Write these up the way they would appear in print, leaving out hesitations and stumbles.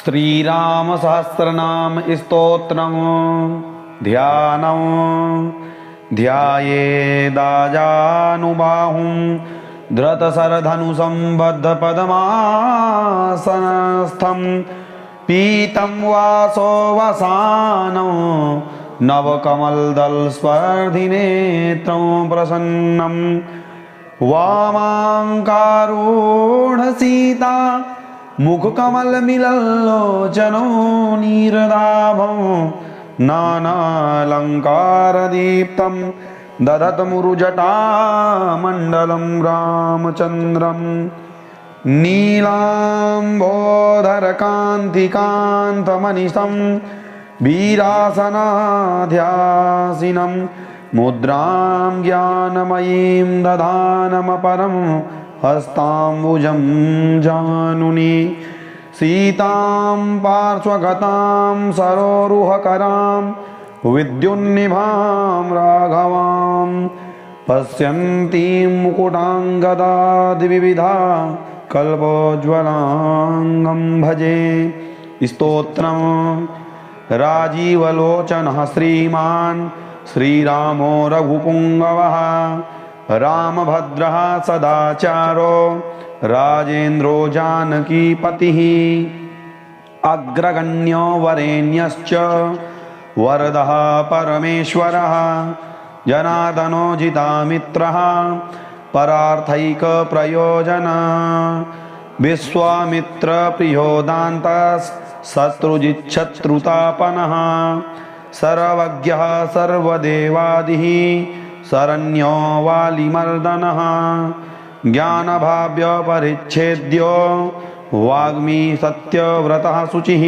श्रीराम सहस्रनाम स्तोत्रम ध्यानं ध्यायेदाजानुबाहुं धृतशरधनुसंबद्धपद्मासनस्थं पीतं वासो वसानं नवकमलदलस्पर्धिनेत्रं प्रसन्नं वामाङ्कारूढसीता मुखकमलमिलल्लोचनो नीरदाभं नानालङ्कारदीप्तं दधतमुरुजटामण्डलं रामचन्द्रं नीलाम्बोधरकान्तिकान्तमनिशं वीरासनाध्यासिनं मुद्रां ज्ञानमयीं दधानमपरं हस्ताम्बुजं जानुनी सीतां पार्श्वगतां सरोरुहकरां विद्युन्निभां राघवां पश्यन्तीं मुकुटाङ्गदादिविविधा कल्पोज्ज्वलाङ्गं भजे। स्तोत्रं राजीवलोचनः श्रीमान् श्रीरामो रघुपुङ्गवः रामभद्रः सदाचारो राजेन्द्रो जानकीपतिः अग्रगण्यो वरेण्यश्च वरदः परमेश्वरः जनार्दनो जितामित्रः परार्थैकप्रयोजनः विश्वामित्रप्रियो दान्तः शत्रुजिच्छत्रुतापनः सर्वज्ञः सर्वदेवादिः शरण्यो वालिमर्दनः ज्ञानभाव्यपरिच्छेद्यो वाग्मी सत्यव्रतः शुचिः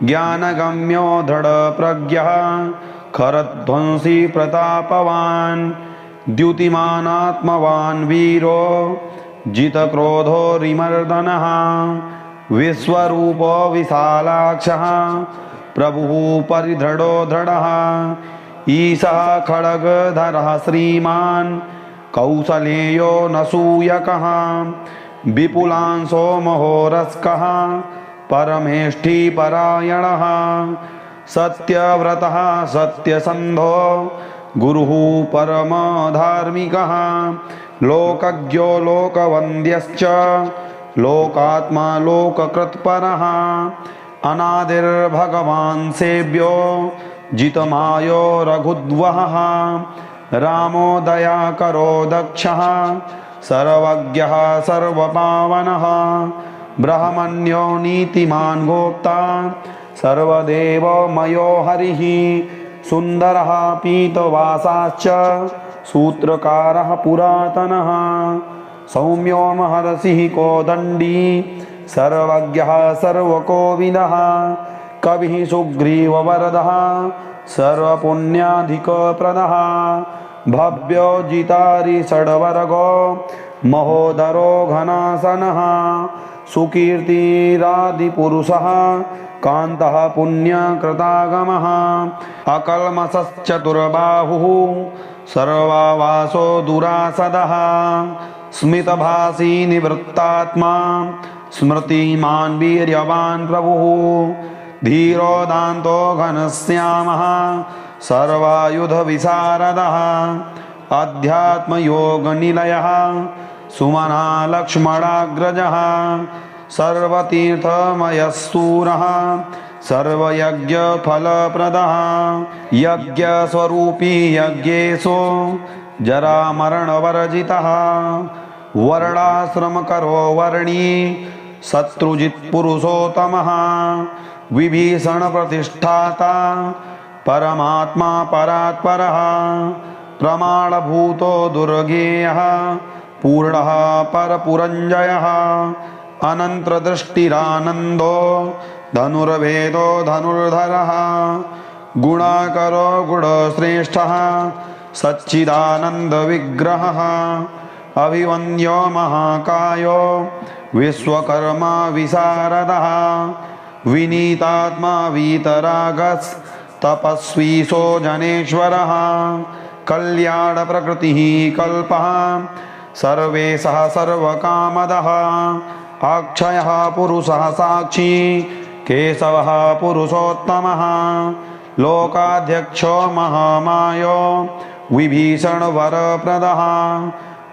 ज्ञानगम्यो दृढप्रज्ञः खरध्वंसी प्रतापवान् द्युतिमानात्मवान् वीरो जितक्रोधो रिमर्दनः विश्वरूपो विशालाक्षः प्रभुः परिदृढो दृढः ईशः खड्गधरः श्रीमान् कौसलेयो नसूयकः विपुलांशो महोरस्कः परमेष्ठी परायणः सत्यव्रतः सत्यसन्धो गुरुः परमधार्मिकः लोकज्ञो लोकवन्द्यश्च लोकात्मा लोककृत्परः अनादिर्भगवान् सेव्यो जितमायो रघुद्वहः रामो दयाकरो दक्षः सर्वज्ञः सर्वपावनः ब्रह्मण्यो नीतिमान् गोप्ता सर्वदेवमयो हरिः सुन्दरः पीतवासाश्च सूत्रकारः पुरातनः सौम्यो महर्षिः कोदण्डी सर्वज्ञः सर्वकोविदः कविः सुग्रीववरदः सर्वपुण्याधिकप्रदः भव्यो जितारि षड्वर्गो महोदरो घनासनः सुकीर्तिरादिपुरुषः कान्तः पुण्यकृतागमः अकल्मषश्चतुर्बाहुः सर्वावासो दुरासदः स्मितभाषी निवृत्तात्मा स्मृतिमान् वीर्यवान् प्रभुः धीरो दान्तो घनश्यामः सर्वायुधविशारदः अध्यात्मयोगनिलयः सुमना लक्ष्मणाग्रजः सर्वतीर्थमयसूरः सर्वयज्ञफलप्रदः यज्ञस्वरूपी यज्ञेशो जरामरणवर्जितः वर्णाश्रमकरो वर्णी शत्रुजित्पुरुषोत्तमः विभीषणप्रतिष्ठाता परमात्मा परात्परः प्रमाणभूतो दुर्गेयः पूर्णः परपुरञ्जयः अनन्तदृष्टिरानन्दो धनुर्वेदो धनुर्धरः गुणाकरो गुणश्रेष्ठः सच्चिदानन्दविग्रहः अभिवन्द्यो महाकायो विश्वकर्मा विशारदः विनीतात्मा वीतरागस्तपस्वी सो जनेश्वरः कल्याणप्रकृतिः कल्पः सर्वेशः सर्वकामदः अक्षयः पुरुषः साक्षी केशवः पुरुषोत्तमः लोकाध्यक्षो महामायो विभीषणवरप्रदः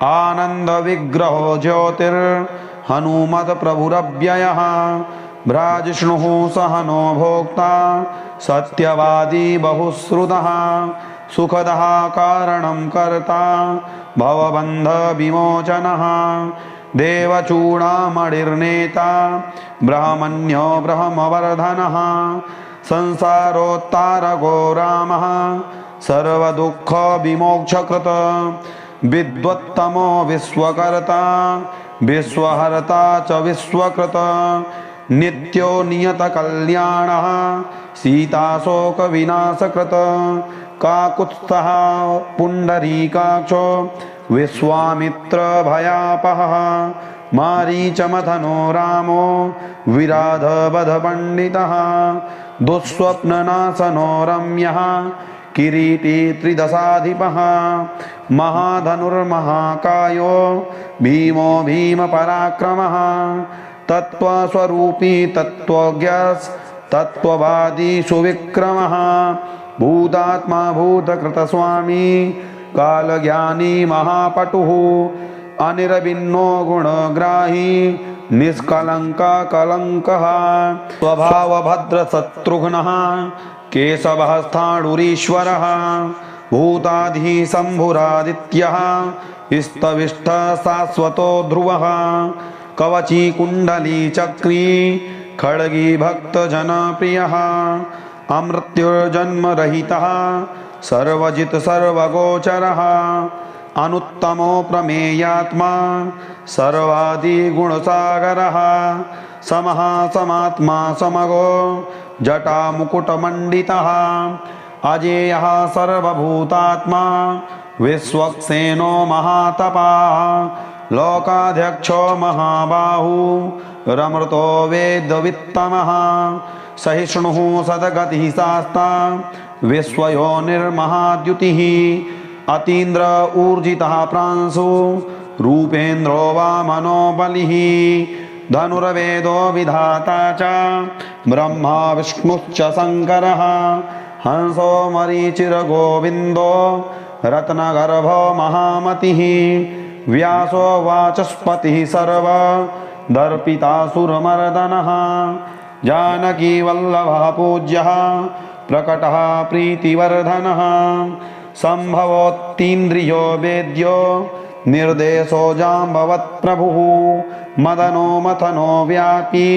आनन्दविग्रहो ज्योतिर्हनुमत्प्रभुरव्ययः भ्राजिष्णुः सहनो भोक्ता सत्यवादी बहुश्रुतः सुखदः कारणं कर्ता भवबन्धविमोचनः देवचूडामणिर्नेता ब्रह्मण्यो ब्रह्मवर्धनः संसारोत्तारको रामः सर्वदुःखविमोक्षकृत विद्वत्तमो विश्वकर्ता विश्वहर्ता च विश्वकृत नित्यो नियतकल्याणः सीताशोकविनाशकृत काकुत्स्थः पुण्डरीकाक्षो विश्वामित्रभयापहः मारीचमथनो रामो विराधवधपण्डितः दुःस्वप्ननाशनो रम्यः किरीटी त्रिदशाधिपः महाधनुर्महाकायो भीमो भीमपराक्रमः तत्त्वस्वरूपी तत्त्वज्ञस्तत्त्ववादी सुविक्रमः भूतात्मा भूतकृतस्वामी कालज्ञानी महापटुः अनिर्भिन्नो गुणग्राही निष्कलङ्कः कलङ्कः स्वभावभद्रशत्रुघ्नः केशवः स्थाणुरीश्वरः भूताधिशम्भुरादित्यः स्तविष्ठः शाश्वतो ध्रुवः कवची कुण्डली चक्री खड्गी भक्तजनप्रियः अमृत्युर्जन्मरहितः सर्वजित् सर्वगोचरः अनुत्तमो प्रमेयात्मा सर्वादिगुणसागरः समः समात्मा समगो जटामुकुटमण्डितः अजेयः सर्वभूतात्मा विश्वक्सेनो महातपः लोकाध्यक्षो महाबाहु रमृतो वेदवित्तमः सहिष्णुः सद्गतिः शास्ता विश्वयोनिर्महाद्युतिः अतीन्द्र ऊर्जितः प्रांशु रूपेन्द्रो वामनो बलिः धनुर्वेदो विधाता च ब्रह्मा विष्णुश्च शङ्करः हंसो मरीचिर्गोविन्दो रत्नगर्भो महामतिः व्यासो वाचस्पतिः सर्वदर्पितासुरमर्दनः जानकीवल्लभः पूज्यः प्रकटः प्रीतिवर्धनः सम्भवोत्तीन्द्रियो वेद्यो निर्देशो जाम्बवत्प्रभुः मदनो मथनो व्यापी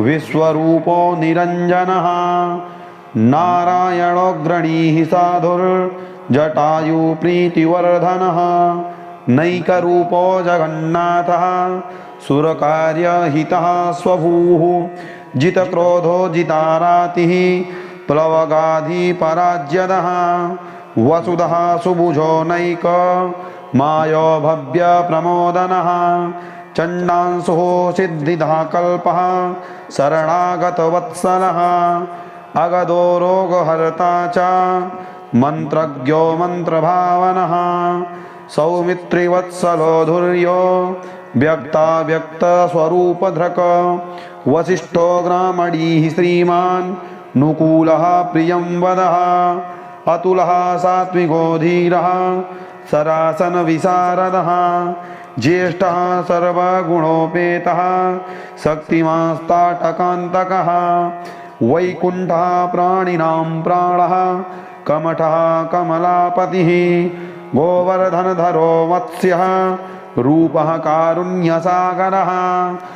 विश्वरूपो निरञ्जनः नारायणोऽग्रणीः साधुर्जटायु प्रीतिवर्धनः नैकरूपो जगन्नाथः सुरकार्यहितः स्वभूः जितक्रोधो जितारातिः प्लवगाधिपराज्यदः वसुधः सुभुजो नैक मायो भव्य प्रमोदनः चण्डांशुः सिद्धिदः कल्पः शरणागतवत्सलः अगदो रोगहर्ता च मन्त्रज्ञो मन्त्रभावनः सौमित्रिवत्सलो धुर्यो व्यक्ताव्यक्तस्वरूपधृक् वसिष्ठो ग्रामणीः श्रीमान् नुकूलः प्रियंवदः अतुलः सात्विको धीरः सरासनविशारदः ज्येष्ठः सर्वगुणोपेतः शक्तिमास्ताटकान्तकः वैकुण्ठः प्राणिनां प्राणः कमठः कमलापतिः गोवर्धनधरो वत्स्यः रूपः कारुण्यसागरः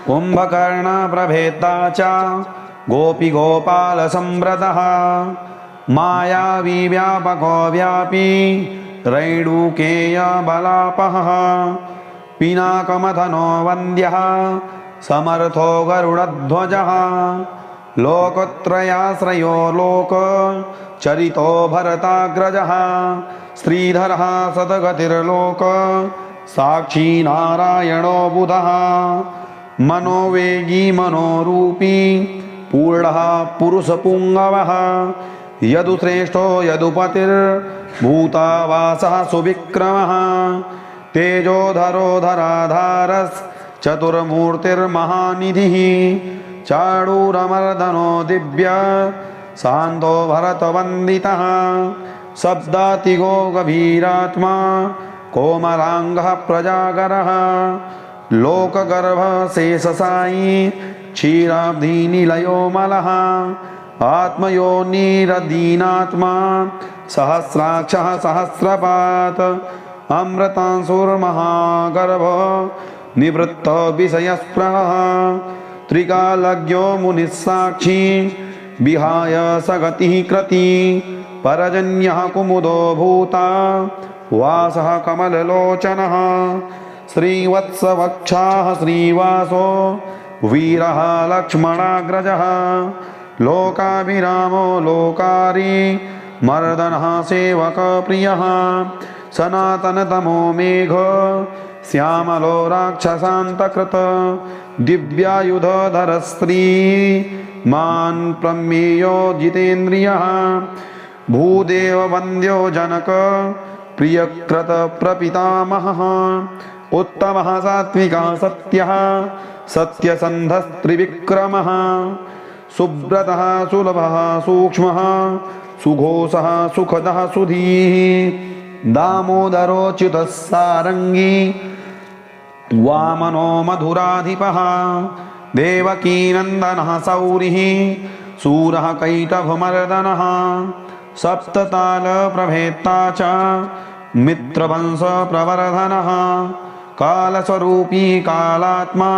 कुम्भकर्णप्रभेदा च गोपीगोपालसंवृतः मायावी व्यापको व्यापी रैणुकेयबलापहः पिनाकमथनो वन्द्यः समर्थो गरुडध्वजः लोकत्रयाश्रयो लोकचरितो भरताग्रजः श्रीधरः सद्गतिर्लोक साक्षी नारायणो बुधः मनोवेगी मनोरूपी पूर्णः पुरुषपुङ्गवः यदुश्रेष्ठो यदुपतिर्भूतावासः सुविक्रमः तेजोधरो धराधारश्चतुर्मूर्तिर्महानिधिः चाडूरमर्दनो दिव्य शान्तो भरतवन्दितः शब्दातिगो गभीरात्मा कोमलाङ्गः प्रजागरः लोकगर्भशेषसायी क्षीराब्धिनिलयोमलः आत्मयोनिरदीनात्मा सहस्राक्षः सहस्रपात् अमृतांशुर्महागर्भ निवृत्त विषयस्पृहः त्रिकालज्ञो मुनिः साक्षी विहाय सगतिः कृती परजन्यः कुमुदो भूता वासः कमललोचनः श्रीवत्सवक्षाः श्रीवासो वीरः लक्ष्मणाग्रजः लोकाभिरामो लोकारी मर्दनः सेवकप्रियः सनातनतमो मेघ श्यामलो राक्षसान्तकृत दिव्यायुधधरस्त्री मान् प्रमेयो जितेन्द्रियः भूदेववन्द्यो जनक प्रियकृत प्रपितामहः उत्तमः सात्विकः सत्यः सत्यसन्धस्त्रिविक्रमः सुब्रतः सुलभः सूक्ष्मः सुघोषः सुखदः सुधीः दामोदरोच्युतः सारङ्गी वामनो मधुराधिपः देवकीनन्दनः सौरिः सूरः कैटभमर्दनः सप्ततालप्रभेत्ता च मित्रवंशप्रवर्धनः कालस्वरूपी कालात्मा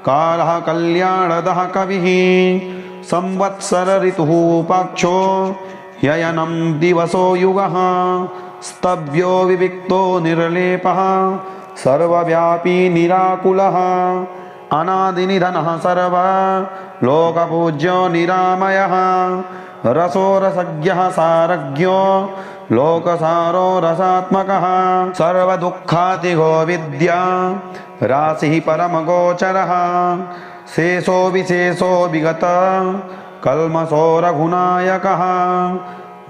कालः कल्याणदः कविः संवत्सर ऋतुः पक्षो ययनं दिवसो युगः स्तव्यो विविक्तो निर्लेपः सर्वव्यापी निराकुलः अनादिनिधनः सर्वलोकपूज्यो निरामयः रसोरसज्ञः सारज्ञो लोकसारो रसात्मकः सर्वदुःखातिगो विद्या राशिः परमगोचरः शेषो विशेषो विगत कल्मषो रघुनायकः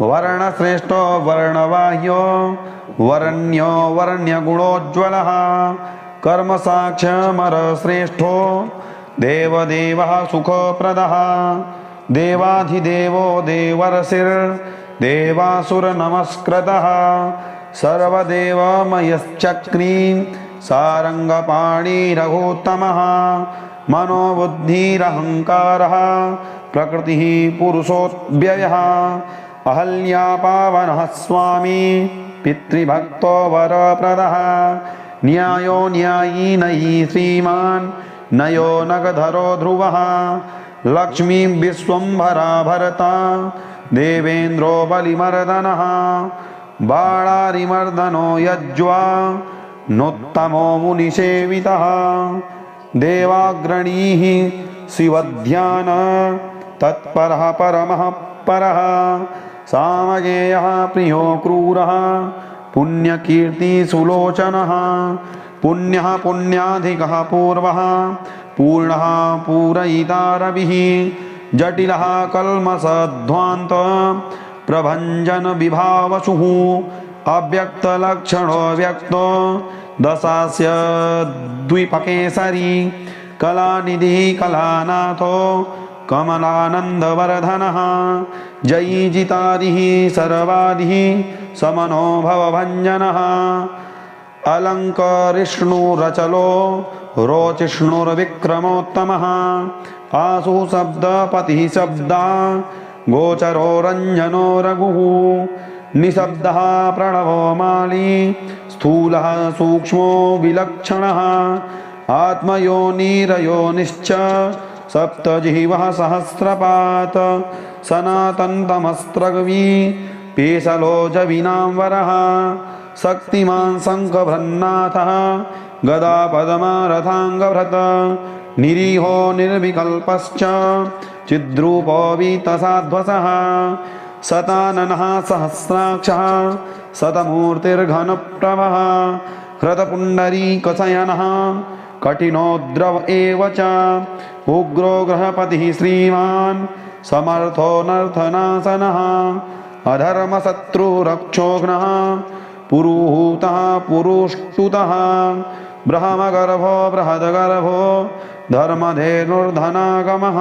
वर्णश्रेष्ठो वर्णवाह्यो वरण्यो वर्ण्यगुणोज्ज्वलः कर्मसाक्ष्यमरश्रेष्ठो देवदेवः सुखप्रदः देवाधिदेवो देवर्षिर्देवासुरनमस्कृतः सर्वदेवमयश्चक्री सारङ्गपाणि रघुत्तमः मनोबुद्धिरहङ्कारः प्रकृतिः पुरुषोऽव्ययः अहल्यापावनः स्वामी पितृभक्तो वरप्रदः न्यायो न्यायी नयी श्रीमान् नयो नगधरो ध्रुवः लक्ष्मीं विश्वम्भरा भरता देवेन्द्रो बलिमर्दनः बाणारिमर्दनो यज्वा नोत्तमो मुनिसेवितः देवाग्रणीः शिवध्यान तत्परः परमः परः सामगेयः प्रियो क्रूरः पुण्यकीर्तिसुलोचनः पुण्यः पुण्याधिकः पूर्वः पूर्णः पूरयिता रविः जटिलः कल्मषध्वान्त प्रभञ्जन विभावसुः अव्यक्तलक्षणो व्यक्तो दशास्य द्विपकेसरी कलानिधिः कलानाथो कमलानन्दवर्धनः जयी जितादिः सर्वादिः समनो भवभञ्जनः अलङ्करिष्णुरचलो रोचिष्णुर्विक्रमोत्तमः आसु शब्दपतिः शब्दा गोचरो रञ्जनो रघुः निशब्दः प्रणवो माली स्थूलः सूक्ष्मो विलक्षणः आत्मयोनिरयोनिश्च सप्तजिह्वः सहस्रपात् सनातनतमस्त्रग्वी पेशलोजविनाम्बरः शक्तिमान् शङ्खभ्रन्नाथः गदापद्मरथाङ्गभृत् निरीहो निर्विकल्पश्च चिद्रूपो वीतसाध्वसः शताननः सहस्राक्षः शतमूर्तिर्घनप्रभः हृतपुण्डरीकशयनः कठिनोद्रव एव च उग्रो ग्रहपतिः श्रीमान् समर्थो नर्थनाशनः अधर्मशत्रुरक्षोघ्नः पुरुहूतः पुरुष्टुतः ब्रह्मगर्भो बृहद्गर्भो धर्मधेनुर्धनागमः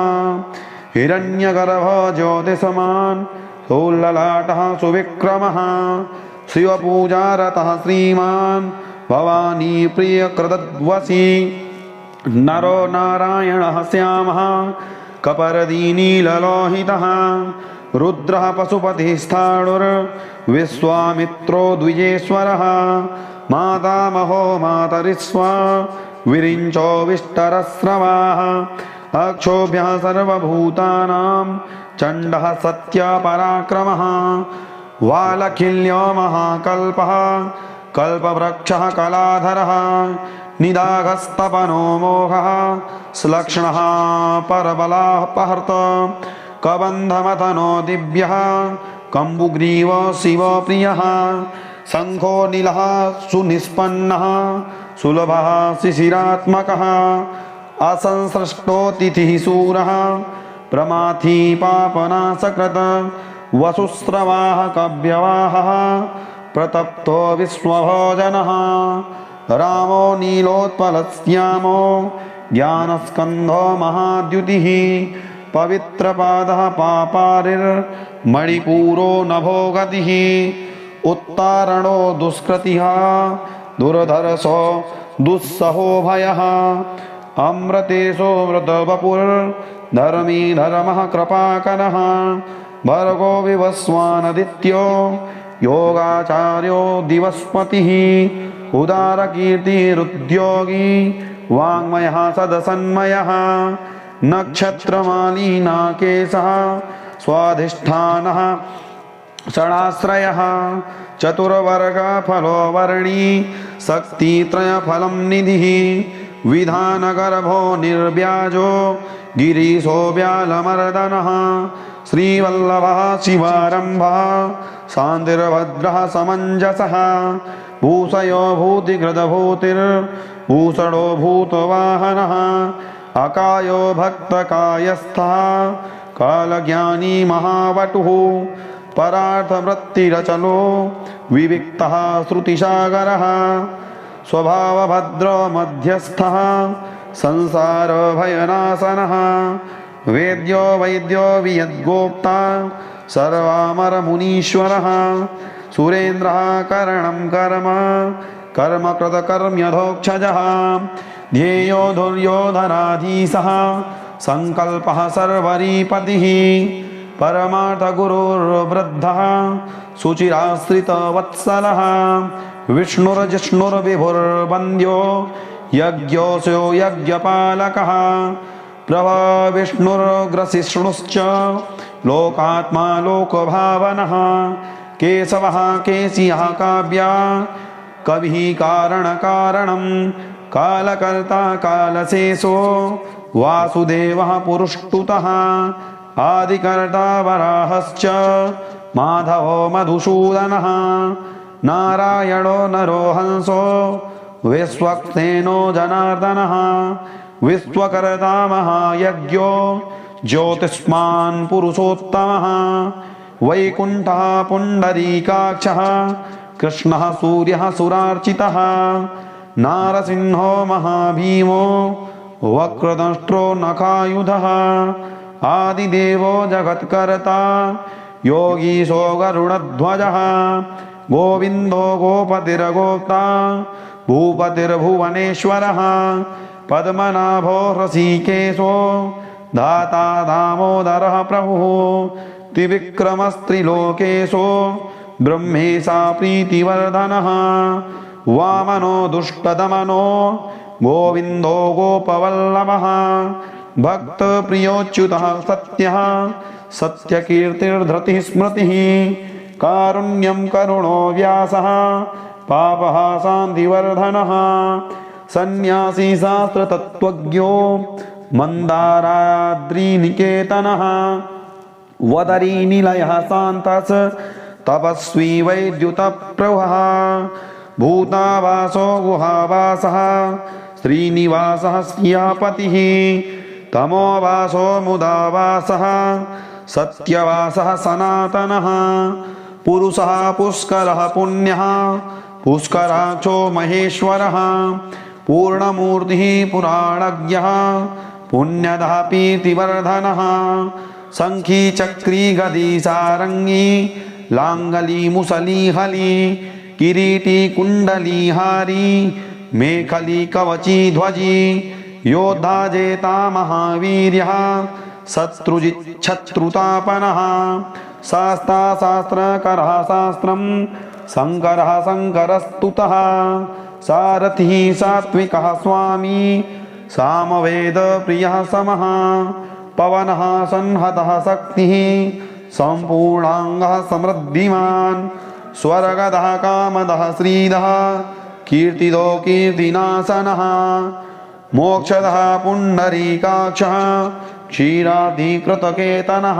हिरण्यगर्भो ज्योतिषमान् सुललाटः सुविक्रमः शिवपूजारतः श्रीमान् भवानी प्रियकृतद्वसी नरो नारायणः श्यामः कपर्दीनीललोहितः रुद्रः पशुपतिस्थाणुर्विश्वामित्रो द्विजेश्वरः मातामहो मातरिस्वा विरिञ्चो विष्टरस्रवाः अक्षोभ्यः सर्वभूतानां चण्डः सत्यपराक्रमः वालखिल्यो महाकल्पः कल्पवृक्षः कलाधरः निदाघस्तपनो मोघः श्लक्ष्णः परबलापहर्त कबन्धमथनो दिव्यः कम्बुग्रीव शिवप्रियः शङ्खो नीलः सुनिष्पन्नः सुलभः शिशिरात्मकः असंसृष्टोतिथिः शूरः प्रमाथी पापनाशकृत वसुस्रवाः कव्यवाहः प्रतप्तो विश्वभोजनः रामो नीलोत्पलश्यामो ज्ञानस्कन्धो महाद्युतिः पवित्रपादः पापारिर्मणिपूरो नभो गतिः उत्तारणो दुष्कृतिः दुर्धर्षो दुस्सहो भयः अमृतेशो मृतवपुर्धर्मी धर्मः कृपाकरः भर्गो विवस्वानदित्यो योगाचार्यो दिवस्पतिः उदारकीर्तिरुद्योगी वाङ्मयः सदसन्मयः नक्षत्रमालीनाकेशः स्वाधिष्ठानः षडाश्रयः चतुर्वर्गफलो वर्णी शक्तित्रयफलं निधिः विधानगर्भो निर्व्याजो गिरीशो व्यालमर्दनः श्रीवल्लभः शिवारम्भः शान्तिर्भद्रः समञ्जसः भूषयो भूतिकृतभूतिर्भूषणो भूतवाहनः अकायो भक्तकायस्थः कालज्ञानी महावटुः परार्थवृत्तिरचलो विविक्तः श्रुतिसागरः स्वभावभद्रो मध्यस्थः संसारभयनाशनः वेद्यो वैद्यो वियद्गोप्ता सर्वामरमुनीश्वरः सुरेन्द्रः करणं कर्म कर्मकृतकर्म्यधोक्षजः ध्येयो धुर्योधनाधीशः संकल्पः सर्वरीपतिः परमार्थगुरुर्वृद्धः शुचिराश्रितवत्सलः विष्णुर्जिष्णुर्विभुर्वन्द्यो यज्ञोऽस्यो यज्ञपालकः प्रभविष्णुर्ग्रसिष्णुश्च लोकात्मा लोकभावनः केशवः केशियः काव्या कविः कारणकारणं कालकर्ता कालशेषो वासुदेवः पुरुष्टुतः आदिकर्ता वराहश्च माधवो मधुसूदनः नारायणो नरो हंसो विश्वक्सेनो जनार्दनः विश्वकर्ता महायज्ञो ज्योतिष्मान् पुरुषोत्तमः वैकुण्ठः पुण्डरीकाक्षः कृष्णः सूर्यः सुरार्चितः नारसिंहो महाभीमो वक्रदंष्ट्रो नखायुधः आदिदेवो जगत्कर्ता योगीशो गरुडध्वजः गोविन्दो गोपतिर्गोप्ता भूपतिर्भुवनेश्वरः पद्मनाभो हृषीकेशो दाता दामोदरः प्रभुः त्रिविक्रमस्त्रिलोकेशो ब्रह्मेशा प्रीतिवर्धनः वामनो दुष्टदमनो गोविन्दो गोपवल्लभः भक्तप्रियोच्युतः सत्यः सत्यकीर्तिर्धृतिः स्मृतिः कारुण्यं करुणो व्यासः पापः शान्तिवर्धनः सन्न्यासी शास्त्रतत्त्वज्ञो मन्दाराद्रिनिकेतनः वदरीनिलयः शान्तः तपस्वी वैद्युतप्रभः भूतावासो गुहावासः श्रीनिवासः स्यापतिः तमोवासो मुदावासः सत्यवासः सनातनः पुरुषः पुष्करः पुण्यः पुष्कराक्षो महेश्वरः पूर्णमूर्तिः पुराणज्ञः पुण्यदः कीर्तिवर्धनः शङ्खी चक्री गदी सारंगी लांगली मुसली हली किरीटी कुंडली हारी मेखली कवची ध्वजी योद्धा जेता महावीर्यः शत्रुजिच्छत्रुतापनः शास्ता शास्त्रकरः शास्त्रं शङ्करः शङ्करस्तुतः सारथिः सात्विकः स्वामी सामवेद प्रियः समः पवनः संहतः शक्तिः सम्पूर्णाङ्गः समृद्धिमान् स्वर्गदः कामदः श्रीदः कीर्तिदो कीर्तिनाशनः मोक्षदः पुण्डरीकाक्षः क्षीराधिकृतकेतनः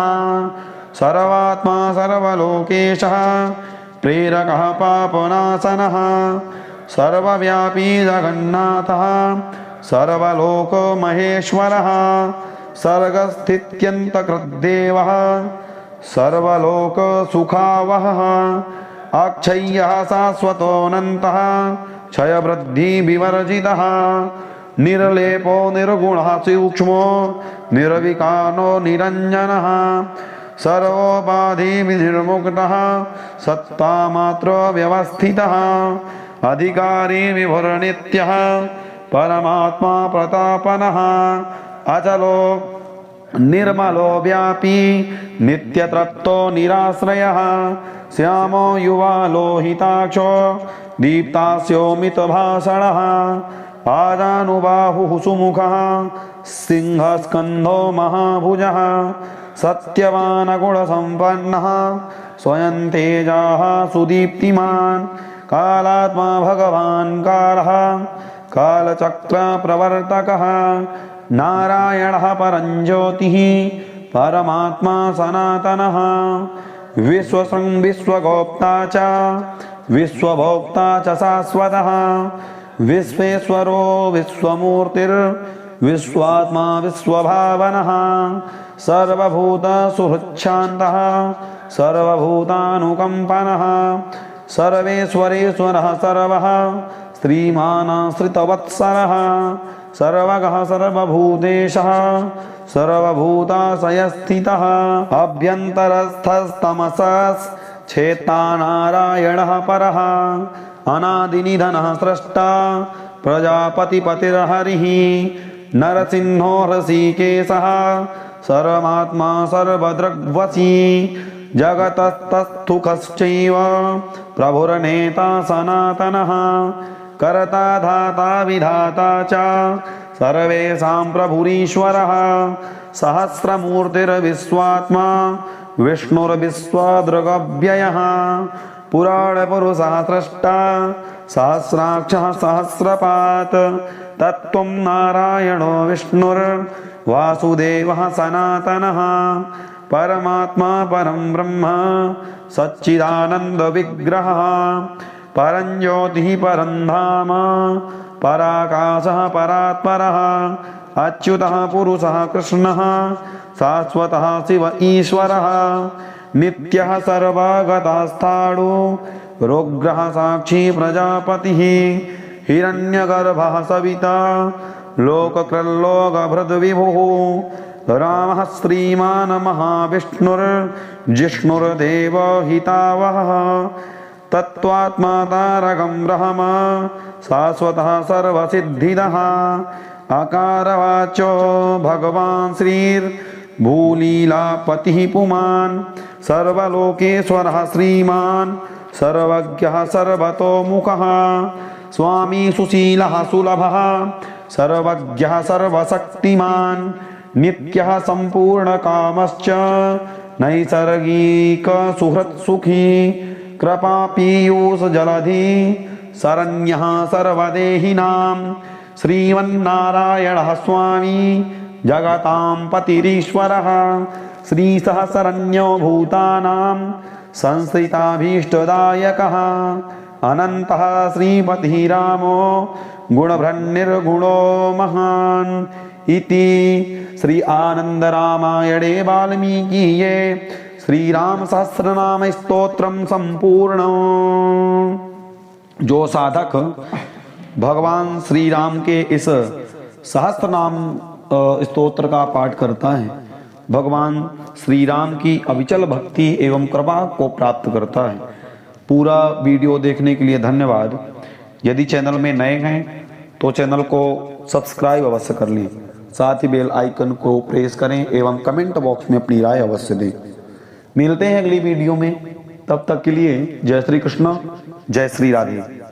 सर्वात्मा सर्वलोकेशः प्रेरकः पापनाशनः सर्वव्यापी जगन्नाथः सर्वलोकमहेश्वरः सर्गस्थित्यन्तकृद्देवः सर्वलोकसुखावहः अक्षय्यः शाश्वतोऽनन्तः क्षयवृद्धिविवर्जितः निर्लेपो निर्गुणः सूक्ष्मो निर्विकारो निरञ्जनः सर्वोपाधिविनिर्मुक्तः सत्तामात्रव्यवस्थितः अधिकारी विभुर्नित्यः परमात्मा प्रतापनः अचलो निर्मलो व्यापी नित्यतृप्तो निराश्रयः श्यामो युवा लोहिताक्षो दीप्तास्योमितभाषणः आजानुबाहुः सुमुखः सिंहस्कन्धो महाभुजः सत्यवान् गुणसम्पन्नः स्वयं तेजः सुदीप्तिमान् कालात्मा भगवान् कालः कालचक्रप्रवर्तकः नारायणः परञ्ज्योतिः परमात्मा सनातनः विश्वसं विश्वगोप्ता च विश्वभोक्ता च शाश्वतः विश्वेश्वरो विश्वमूर्तिर्विश्वात्मा विश्वभावनः सर्वभूतसुहृच्छान्तः सर्वभूतानुकम्पनः सर्वेश्वरेश्वरः सर्वः श्रीमानाश्रितवत्सरः सर्वगः सर्वभूतेशः सर्वभूताशयस्थितः अभ्यन्तरस्थस्तमसश्चेता नारायणः परः अनादिनिधनः स्रष्टा प्रजापतिपतिर्हरिः नरसिंहो हृषीकेशः सर्वात्मा सर्वदृग्वशी जगतस्तस्थुकश्चैव प्रभुर्नेता सनातनः कर्ता धाता विधाता च सर्वेषां प्रभुरीश्वरः सहस्रमूर्तिर्विश्वात्मा विष्णुर्विश्वदृगव्ययः पुराणपुरुषः स्रष्टा सहस्राक्षः सहस्रपात् तत्त्वं नारायणो विष्णुर्वासुदेवः सनातनः परमात्मा परं ब्रह्म सच्चिदानन्दविग्रहः परञ्ज्योतिः परं धाम पराकाशः परात्परः अच्युतः पुरुषः कृष्णः शाश्वतः शिव ईश्वरः नित्यः सर्वगतस्थाणु रुग्रः साक्षी प्रजापतिः हिरण्यगर्भः सविता लोककृल्लोकभृद्विभुः रामः श्रीमान् महाविष्णुर्जिष्णुर्देवहितावहः तत्त्वात्मा तारकं ब्रह्म शाश्वतः सर्वसिद्धिदः अकारवाचो भगवान् श्रीर्भूलीलापतिः पुमान् सर्वलोकेश्वरः श्रीमान् सर्वज्ञः सर्वतोमुखः स्वामी सुशीलः सुलभः सर्वज्ञः सर्वशक्तिमान् नित्यः सम्पूर्णकामश्च नैसर्गिकसुहृत्सुखी कृपापीयूषजलधि शरण्यः सर्वदेहिनां श्रीमन्नारायणः स्वामी जगतां पतिरीश्वरः श्रीसहस्रन्यो भूतानां संस्थिताभीष्टदायकः अनन्तः श्रीपतिः रामो गुणभृन्निर्गुणो महान् इति श्री आनंद रामायणे वाल्मीकिये श्रीराम सहस्रनाम स्तोत्रम संपूर्ण। जो साधक भगवान श्री राम के इस सहस्त्र नाम स्तोत्र का पाठ करता है, भगवान श्री राम की अविचल भक्ति एवं कृपा को प्राप्त करता है। पूरा वीडियो देखने के लिए धन्यवाद। यदि चैनल में नए हैं तो चैनल को सब्सक्राइब अवश्य कर लें, साथ ही बेल आइकन को प्रेस करें एवं कमेंट बॉक्स में अपनी राय अवश्य दें। मिलते हैं अगली वीडियो में, तब तक के लिए जय श्री कृष्ण, जय श्री राधे।